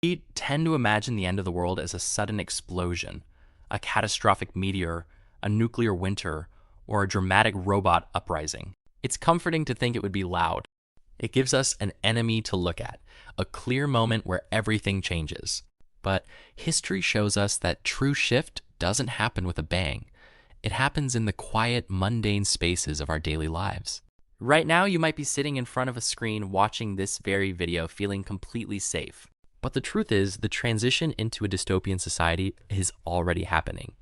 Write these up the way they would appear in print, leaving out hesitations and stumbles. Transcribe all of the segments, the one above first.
We tend to imagine the end of the world as a sudden explosion, a catastrophic meteor, a nuclear winter, or a dramatic robot uprising. It's comforting to think it would be loud. It gives us an enemy to look at, a clear moment where everything changes. But history shows us that true shift doesn't happen with a bang. It happens in the quiet, mundane spaces of our daily lives. Right now, you might be sitting in front of a screen watching this very video feeling completely safe. But the truth is, the transition into a dystopian society is already happening.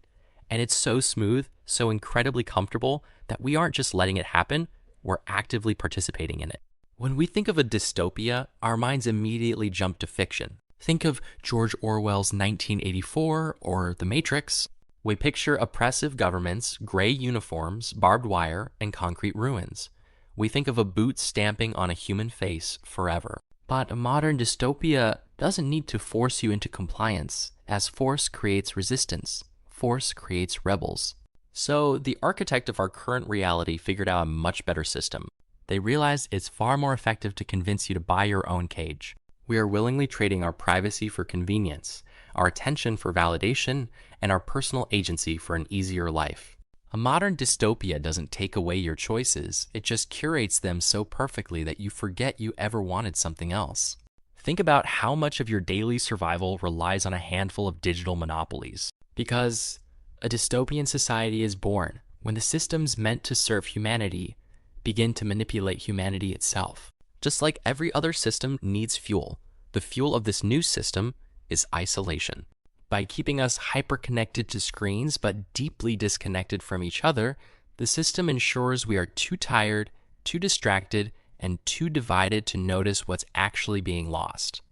And it's so smooth, so incredibly comfortable, that we aren't just letting it happen, we're actively participating in it. When we think of a dystopia, our minds immediately jump to fiction. Think of George Orwell's 1984 or The Matrix. We picture oppressive governments, gray uniforms, barbed wire, and concrete ruins. We think of a boot stamping on a human face forever. But a modern dystopia doesn't need to force you into compliance, as force creates resistance. Force creates rebels. So the architect of our current reality figured out a much better system. They realized it's far more effective to convince you to buy your own cage. We are willingly trading our privacy for convenience, our attention for validation, and our personal agency for an easier life. A modern dystopia doesn't take away your choices, it just curates them so perfectly that you forget you ever wanted something else. Think about how much of your daily survival relies on a handful of digital monopolies. Because a dystopian society is born when the systems meant to serve humanity begin to manipulate humanity itself. Just like every other system needs fuel, the fuel of this new system is isolation. By keeping us hyper-connected to screens but deeply disconnected from each other, the system ensures we are too tired, too distracted, and too divided to notice what's actually being lost.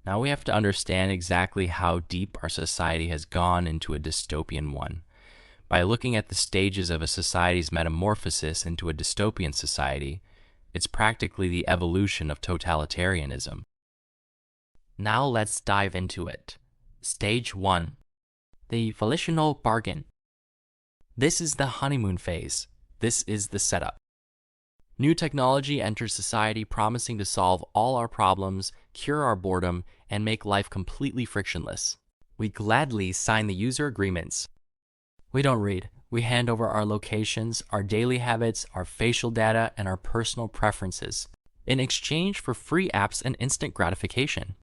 Now we have to understand exactly how deep our society has gone into a dystopian one. By looking at the stages of a society's metamorphosis into a dystopian society, it's practically the evolution of totalitarianism. Now let's dive into it. Stage 1. The volitional bargain. This is the honeymoon phase. This is the setup. New technology enters society promising to solve all our problems, cure our boredom, and make life completely frictionless. We gladly sign the user agreements. We don't read. We hand over our locations, our daily habits, our facial data, and our personal preferences in exchange for free apps and instant gratification.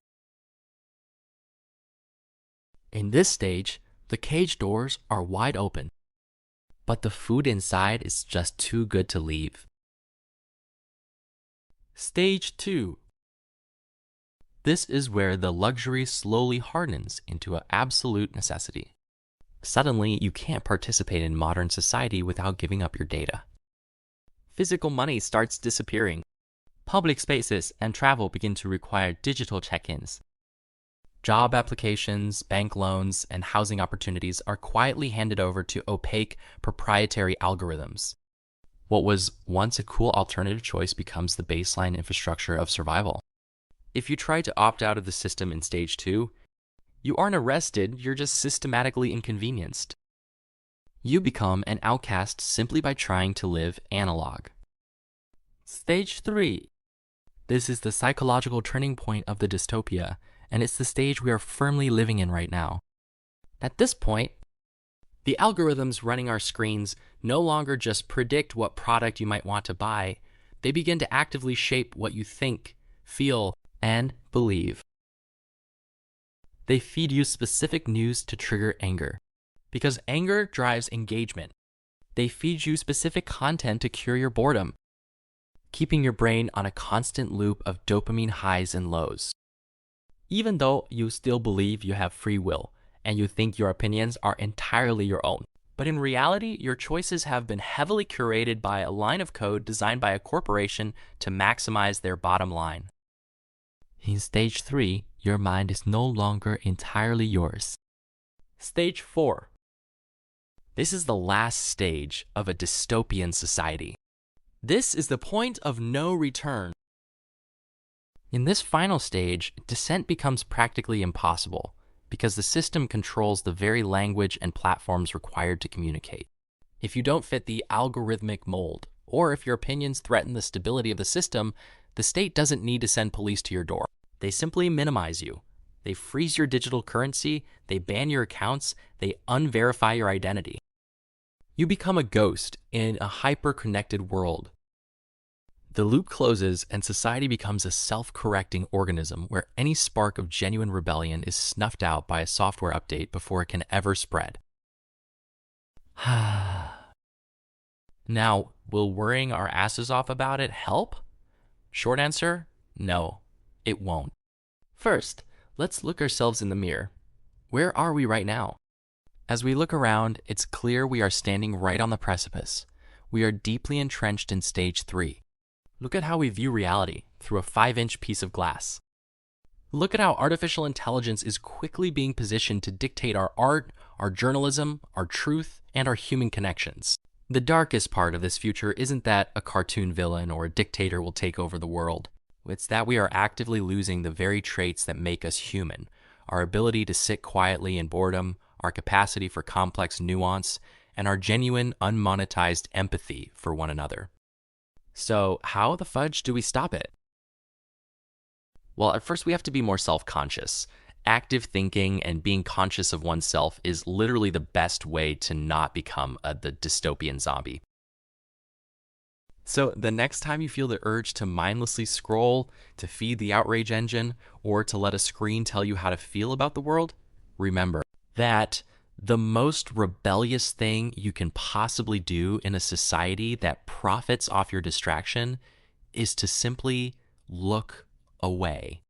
In this stage, the cage doors are wide open, but the food inside is just too good to leave. Stage 2. This is where the luxury slowly hardens into an absolute necessity. Suddenly, you can't participate in modern society without giving up your data. Physical money starts disappearing. Public spaces and travel begin to require digital check-ins. Job applications, bank loans, and housing opportunities are quietly handed over to opaque, proprietary algorithms. What was once a cool alternative choice becomes the baseline infrastructure of survival. If you try to opt out of the system in stage 2, you aren't arrested, you're just systematically inconvenienced. You become an outcast simply by trying to live analog. Stage 3. This is the psychological turning point of the dystopia, and it's the stage we are firmly living in right now. At this point, the algorithms running our screens no longer just predict what product you might want to buy, they begin to actively shape what you think, feel, and believe. They feed you specific news to trigger anger, because anger drives engagement. They feed you specific content to cure your boredom, keeping your brain on a constant loop of dopamine highs and lows. Even though you still believe you have free will and you think your opinions are entirely your own. But in reality, your choices have been heavily curated by a line of code designed by a corporation to maximize their bottom line. In stage 3, your mind is no longer entirely yours. Stage 4. This is the last stage of a dystopian society. This is the point of no return. In this final stage, dissent becomes practically impossible because the system controls the very language and platforms required to communicate. If you don't fit the algorithmic mold, or if your opinions threaten the stability of the system, the state doesn't need to send police to your door. They simply minimize you, They freeze your digital currency, they ban your accounts, they unverify your identity. You become a ghost in a hyper-connected world. The loop closes and society becomes a self-correcting organism where any spark of genuine rebellion is snuffed out by a software update before it can ever spread. Now, will worrying our asses off about it help? Short answer, no, it won't. First, let's look ourselves in the mirror. Where are we right now? As we look around, it's clear we are standing right on the precipice. We are deeply entrenched in stage 3. Look at how we view reality through a 5-inch piece of glass. Look at how artificial intelligence is quickly being positioned to dictate our art, our journalism, our truth, and our human connections. The darkest part of this future isn't that a cartoon villain or a dictator will take over the world. It's that we are actively losing the very traits that make us human: our ability to sit quietly in boredom, our capacity for complex nuance, and our genuine, unmonetized empathy for one another. So, how the fudge do we stop it? Well, at first we have to be more self-conscious. Active thinking and being conscious of oneself is literally the best way to not become the dystopian zombie. So the next time you feel the urge to mindlessly scroll, to feed the outrage engine, or to let a screen tell you how to feel about the world, remember that the most rebellious thing you can possibly do in a society that profits off your distraction is to simply look away.